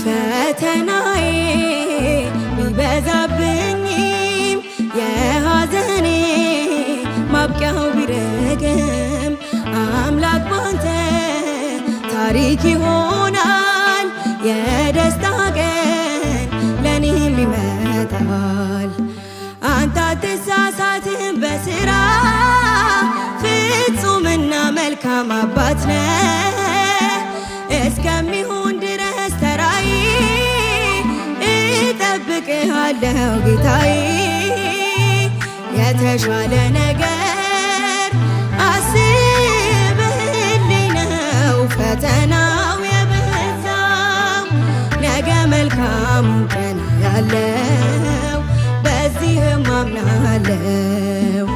ፈተናዬ ቢበዛብኝም የሐዘኔ ማብቂያው ቢረግም አምላክ ባንተ ታሪክ ይሆናል። የደስታ ቀን ለኔም ይመጣል። አንተ አትሳሳትም በስራ ፍጹምና መልካም አባት ነህ። እስከሚሆን ድረስ ተራዬ እጠብቅሃለሁ ጌታዬ። የተሻለ ነገር አስብህልኝ ነው ፈተናው የበዛው። ነገ መልካም ቀን ያለው በዚህም አምናለሁ።